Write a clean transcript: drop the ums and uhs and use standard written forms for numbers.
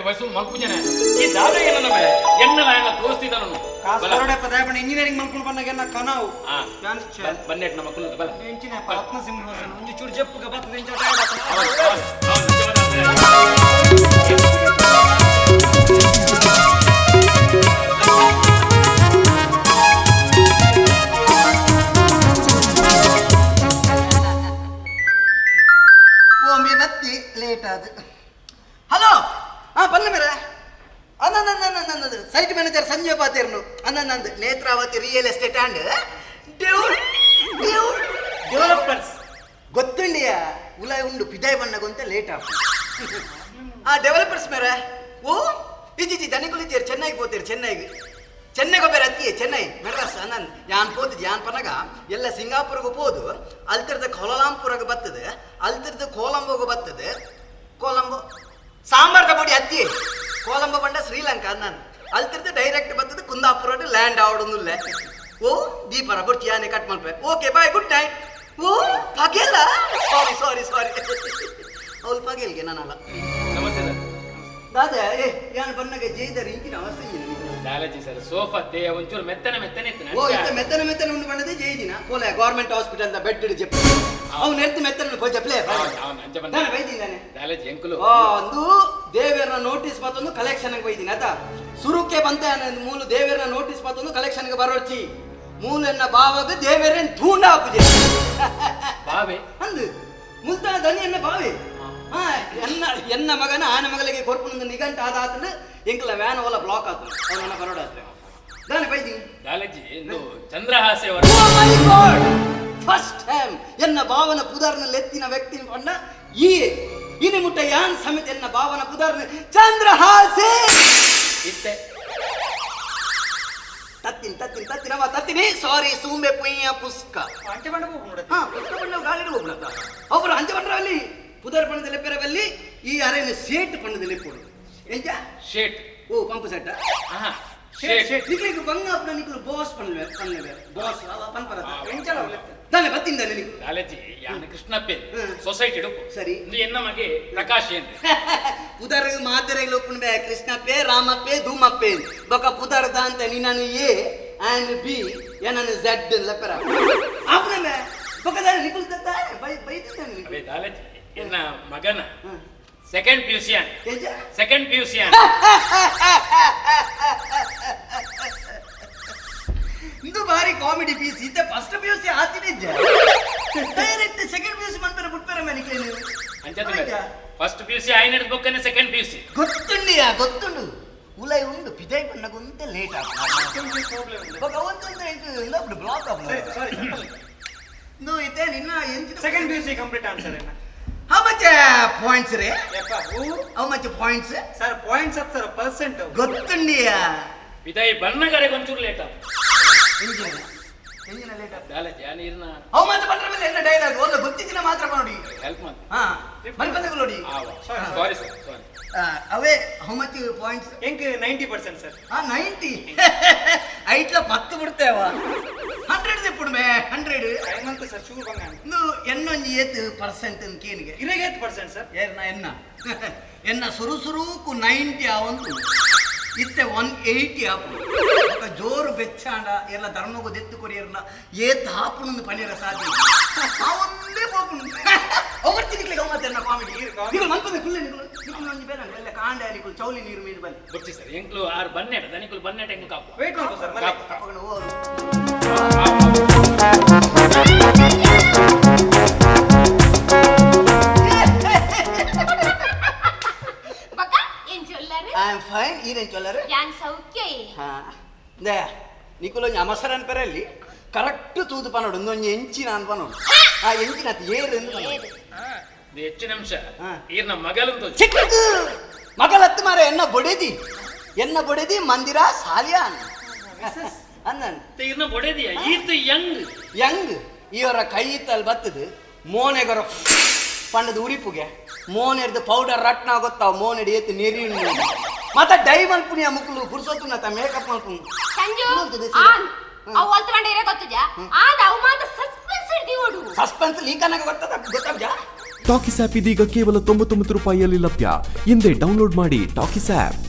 ವಯಸ್ಸು ಮಲ್ಕು ಜನ ಈ ದಾದ ಏನನ್ನ ಬೇ ಎನ್ನ ಎಲ್ಲ ತೋರಿಸ್ತಿದ್ದ ನಾನು ಕಾಸರಡೆ ಪದಾಯಪಣ ಇಂಜಿನಿಯರಿಂಗ್ ಮಲ್ಕೊಂಡು ಬಂದಾಗ ಎನ್ನ ಕನಾವು ಬನ್ನೆಟ್ ನಮ್ಮ ಮಕ್ಕಳು ಬಲ ಎಂಚಿನ ರತ್ನ ಸಿಂಹಾಸನ ಒಂಜಿ ಚೂರು ಜಪ್ಪುಗ ಬತ್ತದ ಎಂಚ ಒಮ್ಮೆ ಬತ್ತಿ ಲೇಟ್ ಆದ. ಹಲೋ ಬಲ್ಲ ಮೇರೆ ಅನ್ನದು ಸೈಟ್ ಮ್ಯಾನೇಜರ್ ಸಂಜಯ್ ಪಾತೇರ್ನು ಅನ್ನಂದು Netravati real estate and developers ಗೊತ್ತುಂಡಿಯ ಉಲಾಯ್ ಉಂಡು ಪಿದಾಯ್ ಬಣ್ಣಗೊಂತ ಲೇಟ್ ಆಫ್ ಡೆವಲಪರ್ಸ್ ಮೇರೆ ಓ ಇಜ್ಜಿ ದನಿಗುಲಿತೀರ್ ಚೆನ್ನೈಗೆ ಹೋಗ್ತೀರಿ ಚೆನ್ನೈಗೆ ಬೇರೆ ಅತ್ತಿಯೇ ಚೆನ್ನೈ ಮೆಡ್ರಾಸ್ ಅನ್ನಂದು ಯಾನ್ ಪೋತಿದ್ ಯಾನ್ ಪನಗ ಎಲ್ಲ ಸಿಂಗಾಪುರ್ಗೆ ಹೋದು ಅಲ್ತಿರ್ದ ಕೊಲಾಲಂಪುರ್ಗೆ ಬರ್ತದೆ ಅಲ್ತಿರ್ದ ಕೊಲಂಬೋಗೆ ಬರ್ತದೆ ಕೊಲಂಬೋ ಸಾಂಬಾರ್ದ ಪೊಡಿ ಅತ್ತಿ ಕೊಲಂಬೋ ಬಂಡ ಶ್ರೀಲಂಕಾ ನಾನು ಅಲ್ತಿರ್ದ ಡೈರೆಕ್ಟ್ ಬರ್ತದೆ ಕುಂದಾಪುರ ಲ್ಯಾಂಡ್ ಆವಡೊಂದುಲ್ಲೆ ಓ ದೀಪರ ಬುರ್ಚಿಯಾನೆ ಕಟ್ ಮಲ್ಪೆ ಓಕೆ ಬಾಯ್ ಗುಡ್ ನೈಟ್ ಓ ಪಗೆಲ್ಲ ಸಾರಿ ಅವ್ಳು ಪಗೆಲ್ಗೆ ನಾನಲ್ಲ ನಮಸ್ತೆ ಸರ್ ದಾದ ಯಾನ್ ಬನ್ನಗೆ ಜೈದರ್ ಇಂಕಿನ ಅವಸ್ಥೆ ದಾಲಜಿ ಸರ್ ಸೋಫಾ ದೇ ಒಂಚೂರು ಮೆತ್ತನೆ ಓ ಇತ್ತ ಮೆತ್ತನೆ ಉಂಡು ಬಣ್ಣದೆ ಜೈದಿನ ಕೋಲೆ government hospital the bed Zepp ಅವ್ನು ಎತ್ತು ಮೆತ್ತನೆ ಜಪ್ಲೆ ನಾನು ಬೈದಿದ್ದಾನೆ ದಾಲಜಿ ಎಂಕುಲು ಒಂದು ದೇವೇರನ ನೋಟಿಸ್ ಮತ್ತೊಂದು ಕಲೆಕ್ಷನ್ಗೆ ಬೈದಿನ ಆತ ಸುರುಕೆ ಬಂತ ಮೂಲ ದೇವೇರನ ನೋಟಿಸ್ ಮತ್ತೊಂದು ಕಲೆಕ್ಷನ್ಗೆ ಬರೋಚಿ ಮೂಲೆನ್ನ ಬಾವಾಗ ದೇವೇರನ್ ಧೂಂಡ ಹಾಕುಜೆ ಬಾವೆ ಅಂದು ಮುಲ್ತಾನ ದನಿಯನ್ನ ಬಾವೆ ಎನ್ನ ಮಗನ ಆನ ಮಗಳಿಗೆ ಕೊರ್ಪುನೊಂದು ನಿಗಂಟ ಆದಾತನ ಎಂಕಲ ವ್ಯಾನ್ ಓಲ ಬ್ಲಾಕ್ ಆತು ಅವನ ಬರೋಡಾತ್ರೆ ನಾನು ಬೈದಿನಿ ದಾಲಜಿ ಎಂದು ಚಂದ್ರಹಾಸ್ಯ ಫಸ್ಟ್ ಟೈಮ್ ಎನ್ನ ಭಾವನ ಪುದಾರ್ನಲ್ಲಿ ಎತ್ತಿನ ವ್ಯಕ್ತಿ ಪಂಡ ಇನಿ ಮುಟ್ಟ ಯಾನ್ ಸಮಿತಿ ಎನ್ನ ಭಾವನ ಪುದಾರ್ನ ಚಂದ್ರಹಾಸೆ ಇತ್ತೆ ತತ್ತಿನಿ ಸಾರಿ ಸೂಂಬೆ ಪುಯ್ಯ ಪುಸ್ಕ ಅಂಟೆ ಬಂಡ ಹೋಗ್ಬಿಡ ಪುಸ್ಕ ಬಂಡ ಗಾಳಿ ಹೋಗ್ಬಿಡತ್ತ ಒಬ್ಬರು ಅಂಚೆ ಬಂಡ್ರಲ್ಲಿ ಪುದಾರ್ ಪಣ್ಣದಲ್ಲಿ ಪೆರವಲ್ಲಿ ಈ ಅರೆನ ಸೇಟ್ ಪಣ್ಣದಲ್ಲಿ ಕೊಡು ಎಂಚ ಶೇಟ್ ಓ ಪಂಪ್ ಸೆಟ್ ನಿಕ್ಲಿಗೆ ಬಂಗಾಪನ ನಿಕ್ಲು ಬಾಸ್ ಪಣ್ಣವೆ ಬಾಸ್ ಪನ್ಪರ ಎಂಚಲ ತಾನೆ ಬತ್ತಿಂದ ನಿನಗೆ ದಾಲಜಿ ಯಾನ ಕೃಷ್ಣಪ್ಪೆ ಸೊಸೈಟಿ ಡುಕು ಸರಿ ನೀ ಎನ್ನ ಮಗೆ ಪ್ರಕಾಶ್ ಏನು ಪುದರ್ ಮಾತೆರೆಗಳು ಒಪ್ಪುಂಡೆ ಕೃಷ್ಣಪ್ಪೆ ರಾಮಪ್ಪೆ ಧೂಮಪ್ಪೆ ಬೊಕ ಪುದರ್ದ ಅಂತ ನೀನು ಎ ಆ್ಯಂಡ್ ಬಿ ಏನನ್ನು ಝೆಡ್ ಲೆಪ್ಪರ ಆಪನೆ ಬೊಕದ ನಿಕ್ಲು ತತ್ತ ಬೈತಿದ್ದಾನೆ ಅವೇ ದಾಲಜಿ ಎನ್ನ ಮಗನ ಸೆಕೆಂಡ್ ಪಿಯುಸಿಯಾನ್ ಇದು ಭಾರಿ ಕಾಮಿಡಿ ಪೀಸ್ ಇತ್ತೆ ಫಸ್ಟ್ ಪಿಯುಸಿ ಆತಿನಿದ್ದ ಡೈರೆಕ್ಟ್ ಸೆಕೆಂಡ್ ಪಿಯುಸಿ ಮನ್ಪರ ಬಿಟ್ಪರ ಮನಿಕೆ ನೀವು ಅಂಚದ ಫಸ್ಟ್ ಪಿಯುಸಿ ಆಯ್ನದ ಬೊಕ್ಕನೆ ಸೆಕೆಂಡ್ ಪಿಯುಸಿ ಗೊತ್ತುಂಡು ಉಲೈ ಉಂಡು ಪಿದೈ ಬಣ್ಣಗೊಂತೆ ಲೇಟ್ ಆಗ್ತದೆ ಬ್ಲಾಕ್ ಇತ್ತೆ ನಿನ್ನ ಸೆಕೆಂಡ್ ಪಿಯುಸಿ ಕಂಪ್ಲೀಟ್ ಆನ್ಸರ್ ಏನ How much points re? How much points? Sir, points up sir, percent. ಗೊತ್ತುಂಡಿಯ ವಿದಾಯಿ ಬಣ್ಣಗರೆ ಒಂಚೂರು ಲೇಟ್ ಆಗ ಎಂಜಿನ ಲೇಟ್ ಆಗ ದಾಲಜಿ ಆ ನೀರ್ನ ಹೌ ಮಚ್ ಬಂದ್ರ ಮೇಲೆ ಎಲ್ಲ ಡೈಲಾಗ್ ಒಂದು ಗೊತ್ತಿದ್ದಿನ ಮಾತ್ರ ನೋಡಿ ಹೆಲ್ಪ್ ಮಾಡಿ ಬಂದ ನೋಡಿ sorry sir sorry away how much points ಎಂಕ್ 90% ಸರ್ 90 ಐಟ್ಲ 10 ಬಿಡ್ತೇವ 100 ದಿಪ್ಪುಡ್ಮೆ 100 ಐಮಂತ ಸರ್ ಚೂರು ಬಂಗ ನು ಎನ್ನೊಂಜಿ 8% ಕೇನಿಗೆ 28% ಸರ್ ಎನ್ನ ಸುರುಕು 90 ಆವಂತು ಇತ್ತೆ 180 ಆಪು ಜೋರು ಬೆಚ್ಚಾಂಡ ಎಲ್ಲ ಧರ್ಮಗೂ ದೆತ್ತು ಕೊರಿಯರ್ನ ಏತ್ ಹಾಪುನೊಂದು ಪನಿರ ಸಾಧ್ಯ ಅವನ್ನೇ ಹೋಗ್ನು ಅವರ್ತಿನಿಕ್ಲಿಗೆ ಅವತ್ತನ್ನ ಕಾಮಿಡಿ ನೀವು ಮಲ್ಪದೆ ಕುಳ್ಳೆ ನೀವು ಒಂಜಿ ಬೇರೆ ಎಲ್ಲ ಕಾಂಡ ನಿಕುಲ್ ಚೌಲಿ ನೀರು ಮೀರು ಬನ್ನಿ ಗೊತ್ತಿ ಸರ್ ಎಂಕ್ಲು ಆರು ಬನ್ನೆಟ ದನಿಕುಲ್ ಬನ್ನೆಟ ಎಂಕ್ಲು ಕಾಪು ವೇಟ್ ಮಾಡ್ಕೋ ಸರ್ ಮನೆ ತಕೊಂಡು ಹೋರು I am fine. Iren chollare? Yang sauke. Ha. Daya. Nikolonja amasaran perelli correct toodu panodu ondonji enchina an panodu. ಆ ಎಂಚಿನ ಏರು ಹೆಚ್ಚಿನ ಅಂಶ ಈರ್ನ ಮಗಲಂತ ಚಿಕ್ಕದು ಮಗಲತ್ತು ಮಾರೆ ಎನ್ನ ಬೊಡೆದಿ ಮಂದಿರ ಸಾಲಿಯಾನ್ ಅನ್ನನ್ ಈರ್ನ ಬೊಡೆದಿಯ ಈತ್ ಯಂಗ್ ಇವರ ಕೈ ಇತ್ತಲ್ಲಿ ಬತ್ತದು ಮೋನೆಗರ ಪಣ್ಣದ ಉರಿಪುಗೆ ಮೋನೆರ್ದು ಪೌಡರ್ ರಟ್ನ ಗೊತ್ತಾವ ಮೋನೆಡಿ ಎತ್ತು ನೆರಿ ಮತ್ತೆ ಡೈ ಮಲ್ಪುನಿಯ ಮುಕ್ಕಲು ಪುರ್ಸೊತ್ತು ನತ ಮೇಕಪ್ ಮಲ್ಪುನು ಸಂಜು ಅವು ಅಲ್ತ ಬಂಡೆ ಇರ ಗೊತ್ತಜಾ ಆದ ಅವು ಮಾತ ಸಸ್ಪೆನ್ಸ್ ಹಿಡಿದಿ ಓಡು ಸಸ್ಪೆನ್ಸ್ ಲೀಕನಗ ಗೊತ್ತದ ಗೊತ್ತಾಗ್ಜಾ ಟಾಕಿಸ್ ಆಪ್ ಇದೀಗ ಕೇವಲ 99 ರೂಪಾಯಿಯಲ್ಲಿ ಲಭ್ಯ. ಹಿಂದೆ ಡೌನ್ಲೋಡ್ ಮಾಡಿ ಟಾಕಿಸ್ ಆಪ್.